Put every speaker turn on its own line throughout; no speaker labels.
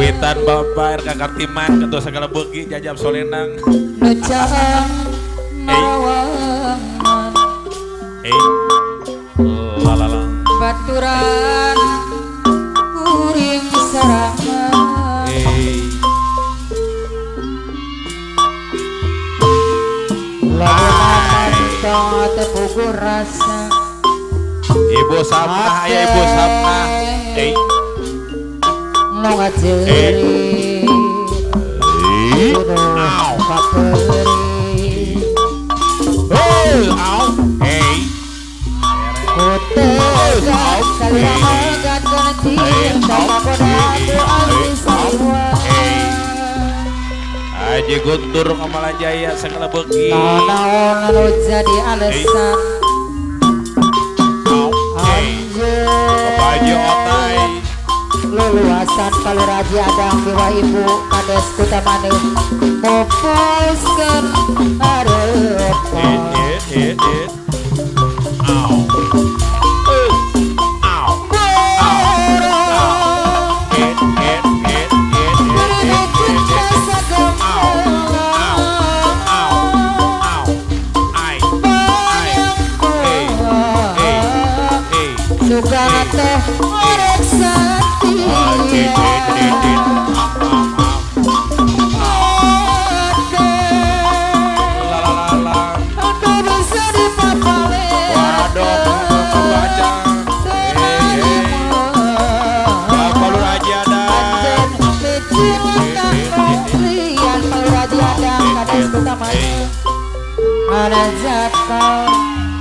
Pitan Bapak RK Kartiman ketua segala begi jajab solenang
Nucaan mawangan
lalalang
baturan kuring serangan lawan mantong tepukur rasa
Ibu Sapna aya Ibu Sapna
nu ngajeri
Au
kaperi
au
kutegat saliragat ganti kakodatu alwi saliwa
Aji Guntur Kamalajaya segala begi
naon nu jadi alasan
Bapak Haji Otai
leluasan paluraji adang dewa ibu kades kutamane moposkeun harepan suka teh orek sakti ada zakal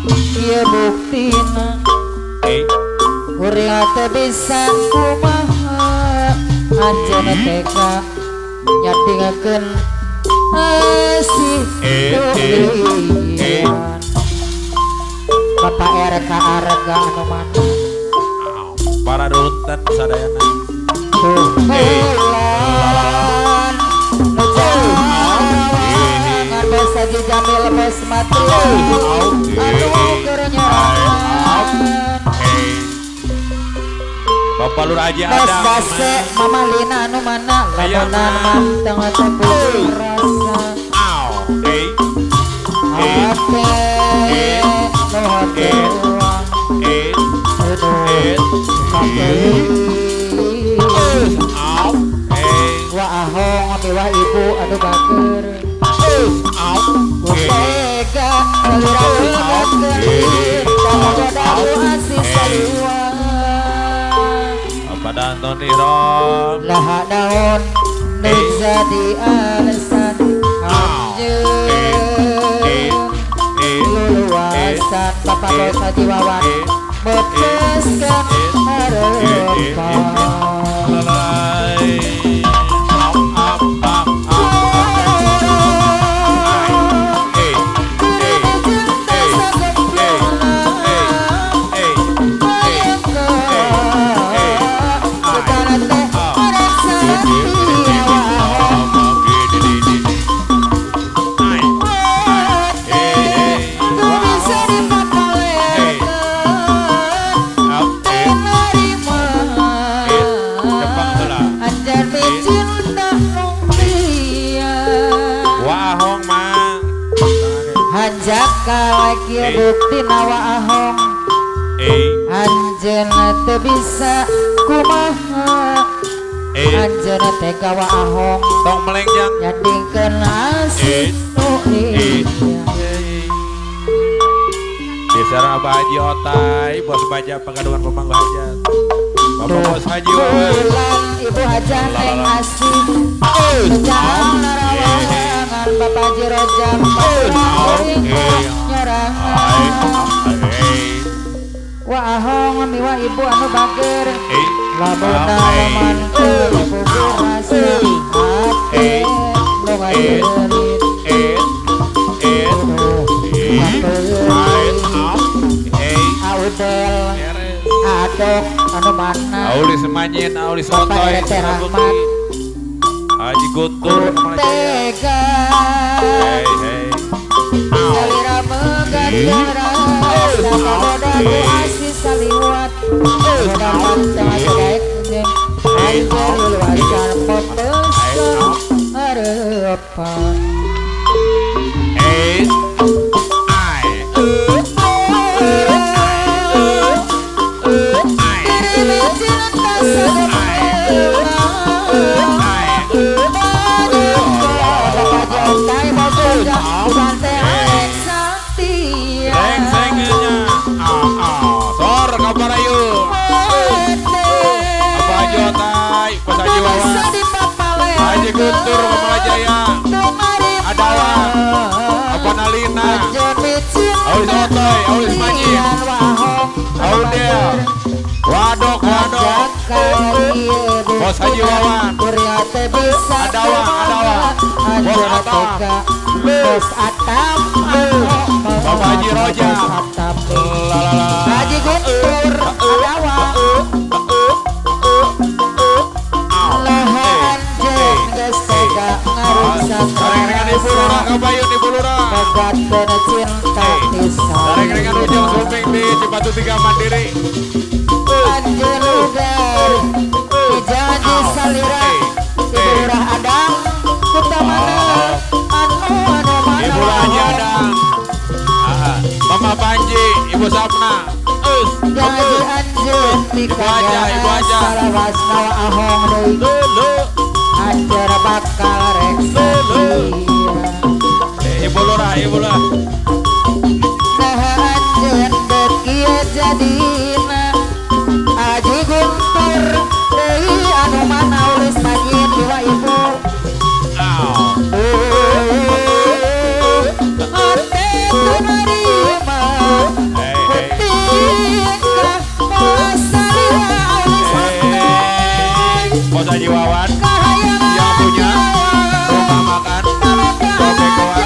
ieu buktina Kuring teh bisa kumaha anjeunna teka nyadingakeun asih dulian Bapak RK Arga anu mana
para rutan sadayana
Tuhan Nujangan besa Jamil bos mati Aduh kerenyaran
Bapak Lur Haji
Bas
Adam
base Mama Lina anu mana lamunan manteng tepukur rasa hate nu hate uang Wah ahong miwah ibu aduh bager Kutega seliragat kelir Kamu asih saliwang
Bapak Antoni Ron
Lah daun nu jadi alasan Anjeun luluasan Bapak Bos Haji Wawan Mepeskan harapan Jaka lagi bukti nawa ahong Anjeunna teu bisa kumaha Anjeunna teh gawa ahong
tong melengjang
nyadingkeun asih nu ieu
Desara Abah Haji Otai bos baja pagaduhan pemangku hajat Bapak Bos Haji Wawan
bulan ibu aja neng asih jangan narawangan Bapak Haji Rojak nyorangan Wah ahong miwa ibu anu bager lamunan mantep tepukur rasa hate nu ngajerit Audel adok anu mana
Auli semanyin Auli sotoy
Bapak RT Rahmat
Haji Guntur
Tega salira megat rasa kabodaku asih saliwat Mudah manteng daek jeung anjir luasan telepon.
Haji Guntur Pemalajaya Adawa Abanalina Aulis Otoy Aulis Majid Audel Wadok Bos Haji Wawan Adawa Bos Atam
Bos Atam
Bapak Haji Roja
Haji Guntur Adawa
Sareng-rengan Ibu Lurah Kabayun Ibu Lurah Sareng-rengan Ujung Sumping di Cipatu 3 Mandiri
Anjir Lugar Janji Salira Ibu Lurah Adang Kutamana Anu
Ibu Haji Adang Mama Panji Ibu Sapna
Janji Anjir
Ibu Haja
Salawasna wa ahong deui Anjir bakal reksa
Ibu Lurah
Nah anjir dekia jadina Haji Guntur deui anu mana ulis majid jiwa ibu Ate kumarima Kutika Masalia ulis majid
Bos Haji Wawan
Kahayangan
yang punya rumah makan Kopi-kopi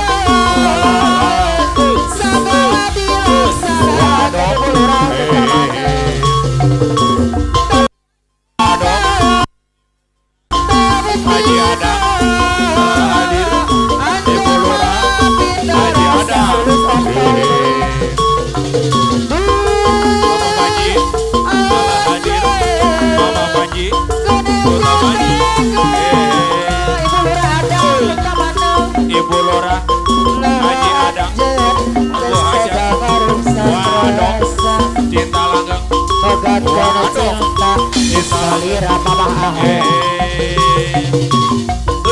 Segala dilaksanakan
Haji Adang hadir Ibu Lurah Haji Adang Mama Panji hadir Mama Panji Kota Panji Ibu Lurah Haji Adang Ibu Haja Wadok Cinta Langgeng Wadok
Salira Mama Ahong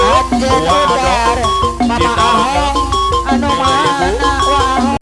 Anjir Lugar Mama Ahong Anu mana wa Ahong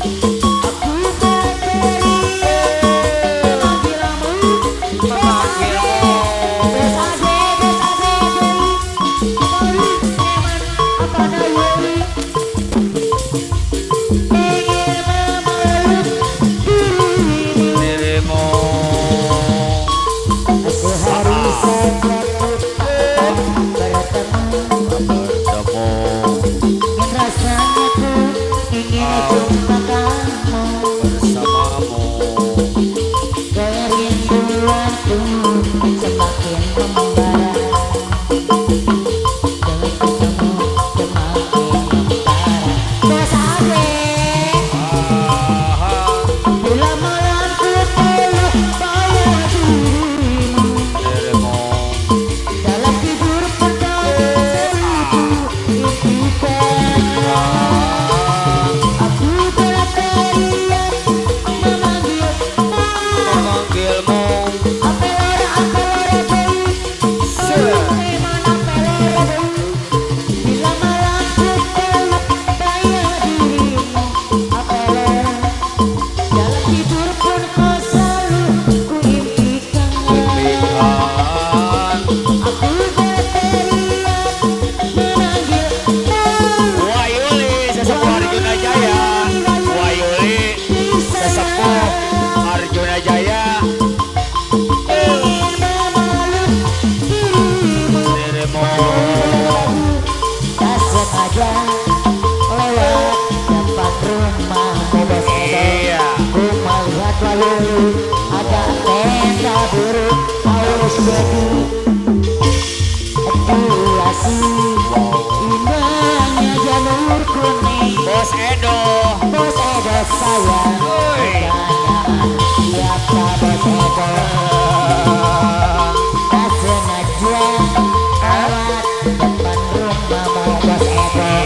Bos Ego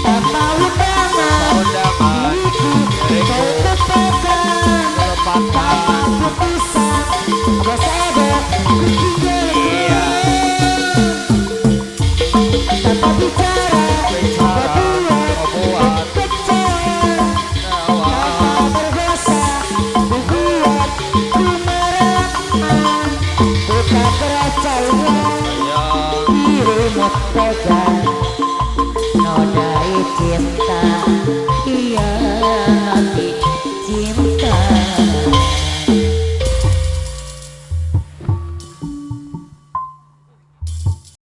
tanpa undangan diriku kau tepakan tanpa putusan kau sadar ku tinggal tanpa bicara kau buat kecewa tanpa berdosa ku buat ku merah bukan percaya dirimu tegar